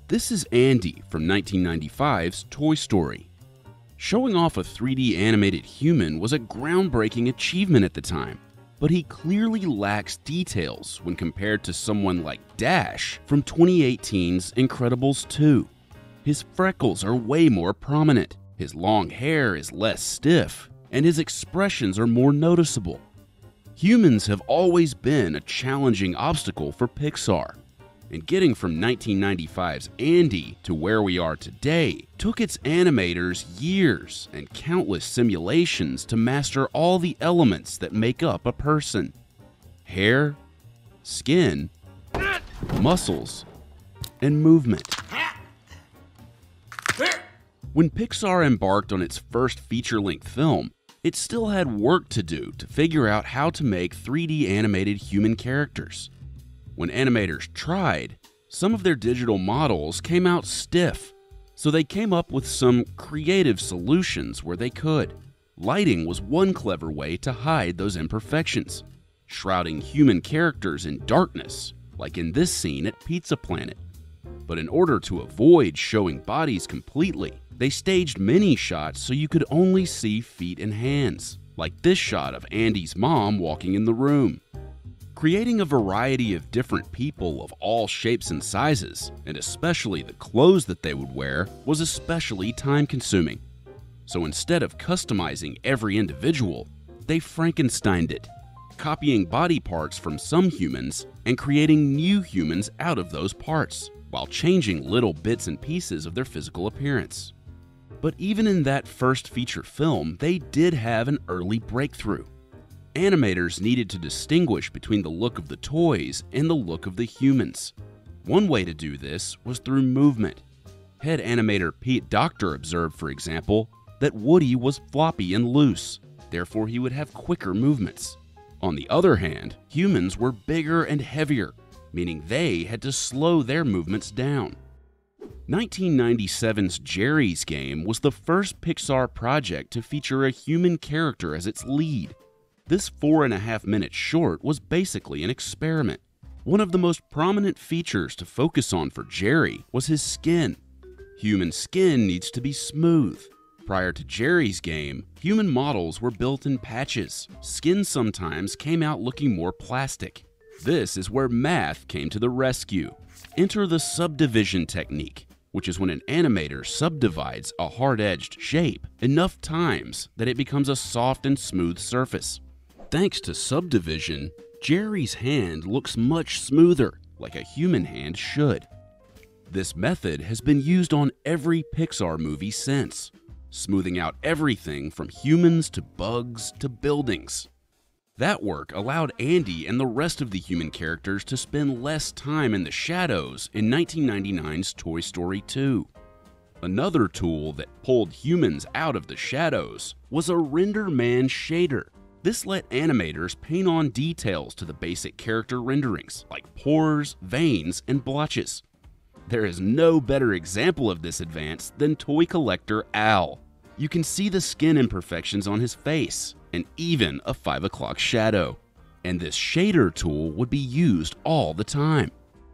This is Andy from 1995's Toy Story. Showing off a 3D animated human was a groundbreaking achievement at the time, but he clearly lacks details when compared to someone like Dash from 2018's Incredibles 2. His freckles are way more prominent, his long hair is less stiff, and his expressions are more noticeable. Humans have always been a challenging obstacle for Pixar, and getting from 1995's Andy to where we are today took its animators years and countless simulations to master all the elements that make up a person. Hair, skin, muscles, and movement. When Pixar embarked on its first feature-length film, it still had work to do to figure out how to make 3D animated human characters. When animators tried, some of their digital models came out stiff, so they came up with some creative solutions where they could. Lighting was one clever way to hide those imperfections, shrouding human characters in darkness, like in this scene at Pizza Planet. But in order to avoid showing bodies completely, they staged many shots so you could only see feet and hands, like this shot of Andy's mom walking in the room. Creating a variety of different people of all shapes and sizes, and especially the clothes that they would wear, was especially time-consuming. So instead of customizing every individual, they Frankensteined it, copying body parts from some humans and creating new humans out of those parts, while changing little bits and pieces of their physical appearance. But even in that first feature film, they did have an early breakthrough. Animators needed to distinguish between the look of the toys and the look of the humans. One way to do this was through movement. Head animator Pete Docter observed, for example, that Woody was floppy and loose, therefore he would have quicker movements. On the other hand, humans were bigger and heavier, meaning they had to slow their movements down. 1997's Geri's Game was the first Pixar project to feature a human character as its lead. This 4.5-minute short was basically an experiment. One of the most prominent features to focus on for Geri was his skin. Human skin needs to be smooth. Prior to Geri's Game, human models were built in patches. Skin sometimes came out looking more plastic. This is where math came to the rescue. Enter the Subdivision Technique, which is when an animator subdivides a hard-edged shape enough times that it becomes a soft and smooth surface. Thanks to subdivision, Geri's hand looks much smoother, like a human hand should. This method has been used on every Pixar movie since, smoothing out everything from humans to bugs to buildings. That work allowed Andy and the rest of the human characters to spend less time in the shadows in 1999's Toy Story 2. Another tool that pulled humans out of the shadows was a Renderman Shader. This let animators paint on details to the basic character renderings, like pores, veins, and blotches. There is no better example of this advance than toy collector Al. You can see the skin imperfections on his face, and even a 5 o'clock shadow. And this shader tool would be used all the time.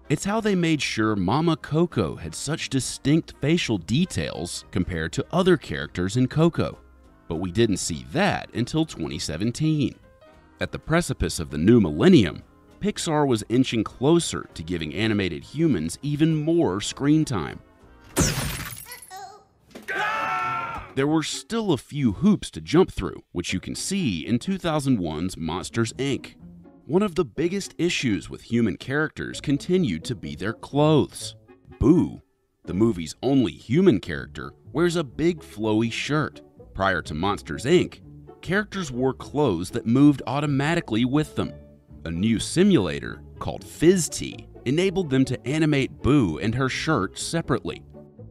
It's how they made sure Mama Coco had such distinct facial details compared to other characters in Coco. But we didn't see that until 2017. At the precipice of the new millennium, Pixar was inching closer to giving animated humans even more screen time. There were still a few hoops to jump through, which you can see in 2001's Monsters, Inc. One of the biggest issues with human characters continued to be their clothes. Boo, the movie's only human character, wears a big flowy shirt. Prior to Monsters, Inc., characters wore clothes that moved automatically with them. A new simulator, called Fizz-T, enabled them to animate Boo and her shirt separately.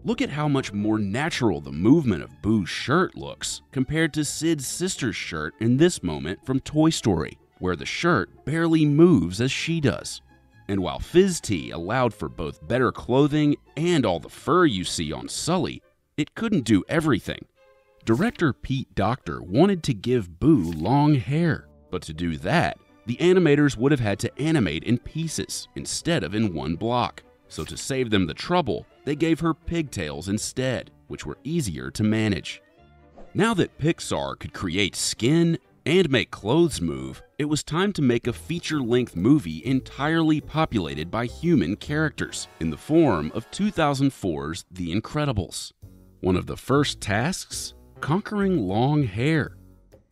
Look at how much more natural the movement of Boo's shirt looks compared to Sid's sister's shirt in this moment from Toy Story, where the shirt barely moves as she does. And while Fizz-T allowed for both better clothing and all the fur you see on Sully, it couldn't do everything. Director Pete Docter wanted to give Boo long hair, but to do that, the animators would have had to animate in pieces instead of in one block. So to save them the trouble, they gave her pigtails instead, which were easier to manage. Now that Pixar could create skin and make clothes move, it was time to make a feature-length movie entirely populated by human characters in the form of 2004's The Incredibles. One of the first tasks? Conquering long hair.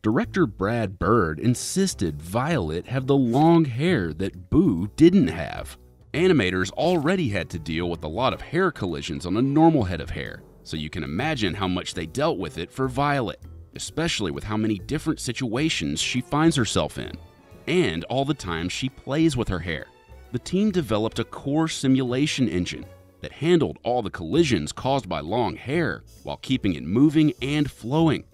Director Brad Bird insisted Violet have the long hair that Boo didn't have. Animators already had to deal with a lot of hair collisions on a normal head of hair, so you can imagine how much they dealt with it for Violet, especially with how many different situations she finds herself in, and all the times she plays with her hair. The team developed a core simulation engine that handled all the collisions caused by long hair while keeping it moving and flowing,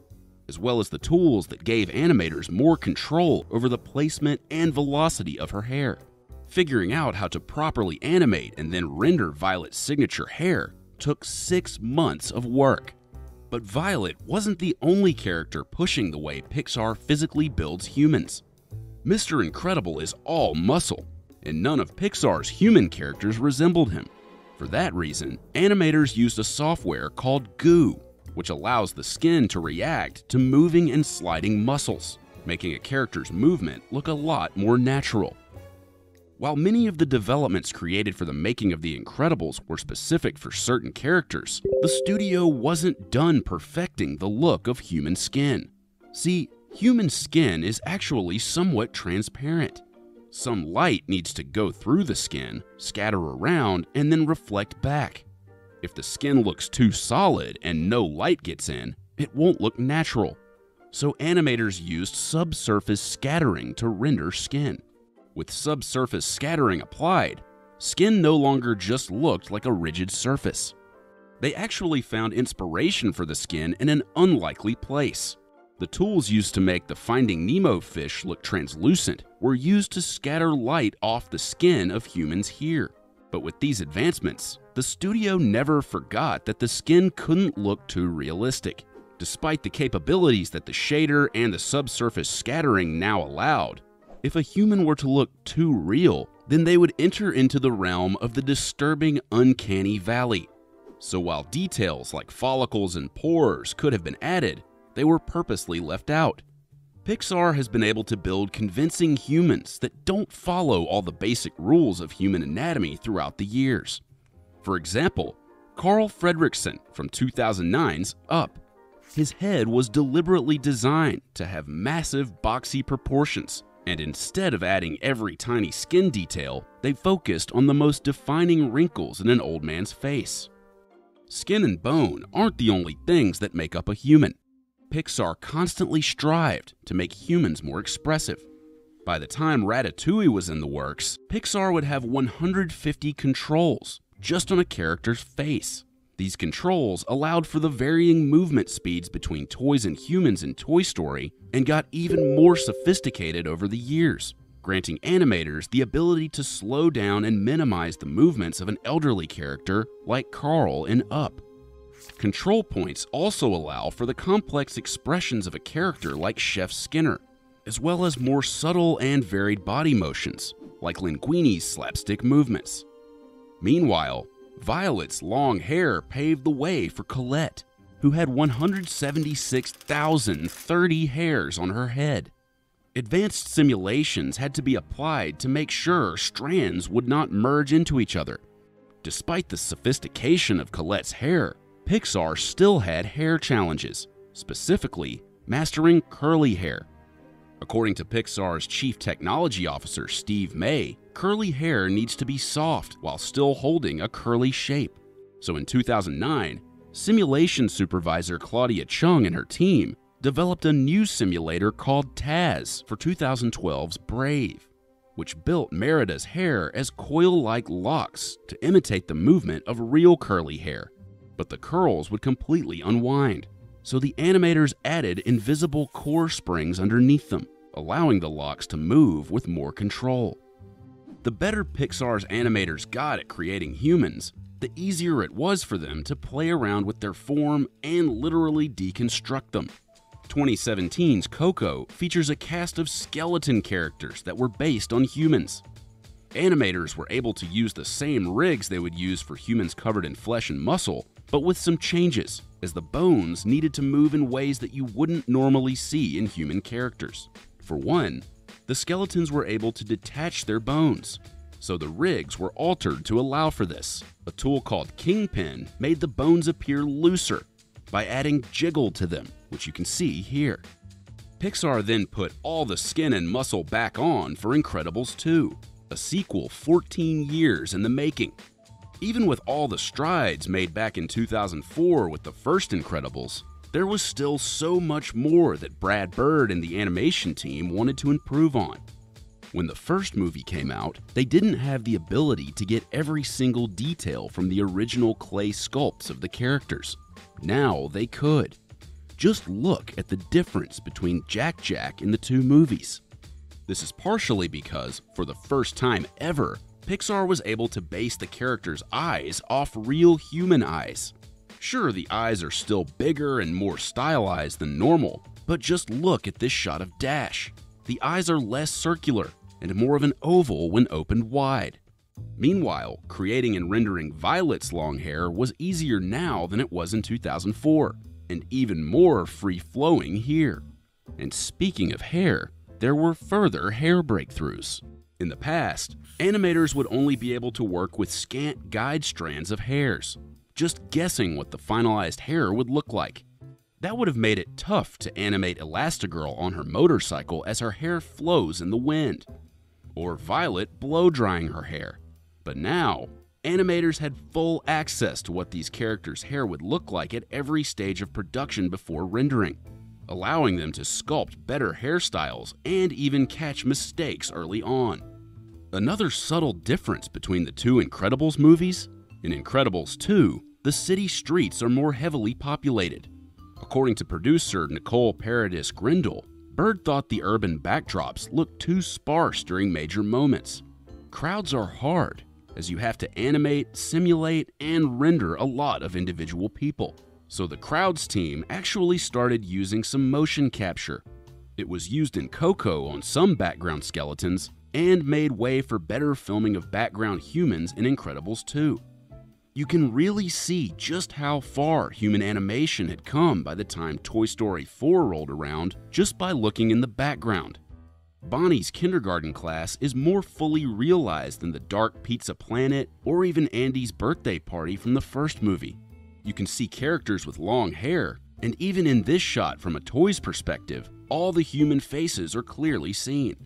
as well as the tools that gave animators more control over the placement and velocity of her hair. Figuring out how to properly animate and then render Violet's signature hair took 6 months of work. But Violet wasn't the only character pushing the way Pixar physically builds humans. Mr. Incredible is all muscle, and none of Pixar's human characters resembled him. For that reason, animators used a software called Goo, which allows the skin to react to moving and sliding muscles, making a character's movement look a lot more natural. While many of the developments created for the making of The Incredibles were specific for certain characters, the studio wasn't done perfecting the look of human skin. See, human skin is actually somewhat transparent. Some light needs to go through the skin, scatter around, and then reflect back. If the skin looks too solid and no light gets in, it won't look natural. So animators used subsurface scattering to render skin. With subsurface scattering applied, skin no longer just looked like a rigid surface. They actually found inspiration for the skin in an unlikely place. The tools used to make the Finding Nemo fish look translucent were used to scatter light off the skin of humans here. But with these advancements, the studio never forgot that the skin couldn't look too realistic. Despite the capabilities that the shader and the subsurface scattering now allowed, if a human were to look too real, then they would enter into the realm of the disturbing uncanny valley. So while details like follicles and pores could have been added, they were purposely left out. Pixar has been able to build convincing humans that don't follow all the basic rules of human anatomy throughout the years. For example, Carl Fredricksen from 2009's Up. His head was deliberately designed to have massive, boxy proportions, and instead of adding every tiny skin detail, they focused on the most defining wrinkles in an old man's face. Skin and bone aren't the only things that make up a human. Pixar constantly strived to make humans more expressive. By the time Ratatouille was in the works, Pixar would have 150 controls just on a character's face. These controls allowed for the varying movement speeds between toys and humans in Toy Story and got even more sophisticated over the years, granting animators the ability to slow down and minimize the movements of an elderly character like Carl in Up. Control points also allow for the complex expressions of a character like Chef Skinner, as well as more subtle and varied body motions, like Linguini's slapstick movements. Meanwhile, Violet's long hair paved the way for Colette, who had 176,030 hairs on her head. Advanced simulations had to be applied to make sure strands would not merge into each other. Despite the sophistication of Colette's hair, Pixar still had hair challenges, specifically mastering curly hair. According to Pixar's Chief Technology Officer Steve May, curly hair needs to be soft while still holding a curly shape. So in 2009, simulation supervisor Claudia Chung and her team developed a new simulator called Taz for 2012's Brave, which built Merida's hair as coil-like locks to imitate the movement of real curly hair, but the curls would completely unwind. So the animators added invisible core springs underneath them, allowing the locks to move with more control. The better Pixar's animators got at creating humans, the easier it was for them to play around with their form and literally deconstruct them. 2017's Coco features a cast of skeleton characters that were based on humans. Animators were able to use the same rigs they would use for humans covered in flesh and muscle, but with some changes, as the bones needed to move in ways that you wouldn't normally see in human characters. For one, the skeletons were able to detach their bones, so the rigs were altered to allow for this. A tool called Kingpin made the bones appear looser by adding jiggle to them, which you can see here. Pixar then put all the skin and muscle back on for Incredibles 2, a sequel 14 years in the making. Even with all the strides made back in 2004 with the first Incredibles, there was still so much more that Brad Bird and the animation team wanted to improve on. When the first movie came out, they didn't have the ability to get every single detail from the original clay sculpts of the characters. Now they could. Just look at the difference between Jack in the two movies. This is partially because, for the first time ever, Pixar was able to base the characters' eyes off real human eyes. Sure, the eyes are still bigger and more stylized than normal, but just look at this shot of Dash. The eyes are less circular and more of an oval when opened wide. Meanwhile, creating and rendering Violet's long hair was easier now than it was in 2004, and even more free-flowing here. And speaking of hair, there were further hair breakthroughs. In the past, animators would only be able to work with scant guide strands of hairs, just guessing what the finalized hair would look like. That would have made it tough to animate Elastigirl on her motorcycle as her hair flows in the wind, or Violet blow-drying her hair. But now, animators had full access to what these characters' hair would look like at every stage of production before rendering, allowing them to sculpt better hairstyles and even catch mistakes early on. Another subtle difference between the two Incredibles movies: in Incredibles 2, the city streets are more heavily populated. According to producer Nicole Paradis Grindle, Bird thought the urban backdrops looked too sparse during major moments. Crowds are hard, as you have to animate, simulate, and render a lot of individual people. So the crowds team actually started using some motion capture. It was used in Coco on some background skeletons, and made way for better filming of background humans in Incredibles 2. You can really see just how far human animation had come by the time Toy Story 4 rolled around just by looking in the background. Bonnie's kindergarten class is more fully realized than the dark pizza planet or even Andy's birthday party from the first movie. You can see characters with long hair, and even in this shot from a toy's perspective, all the human faces are clearly seen.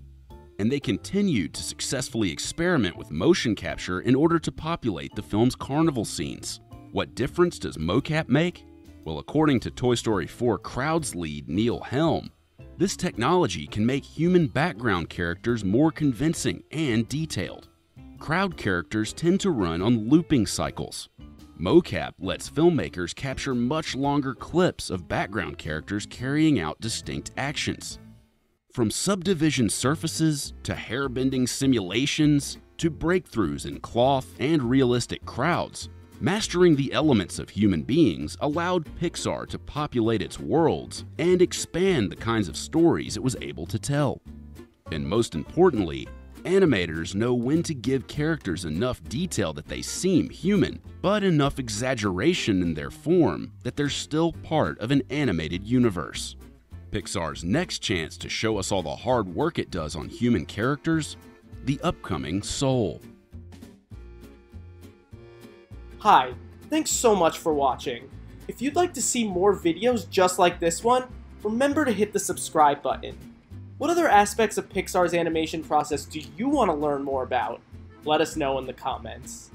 And they continued to successfully experiment with motion capture in order to populate the film's carnival scenes. What difference does mocap make? Well, according to Toy Story 4 crowds lead Neil Helm, this technology can make human background characters more convincing and detailed. Crowd characters tend to run on looping cycles. Mocap lets filmmakers capture much longer clips of background characters carrying out distinct actions. From subdivision surfaces, to hair-bending simulations, to breakthroughs in cloth and realistic crowds, mastering the elements of human beings allowed Pixar to populate its worlds and expand the kinds of stories it was able to tell. And most importantly, animators know when to give characters enough detail that they seem human, but enough exaggeration in their form that they're still part of an animated universe. Pixar's next chance to show us all the hard work it does on human characters: the upcoming Soul. Hi, thanks so much for watching. If you'd like to see more videos just like this one, remember to hit the subscribe button. What other aspects of Pixar's animation process do you want to learn more about? Let us know in the comments.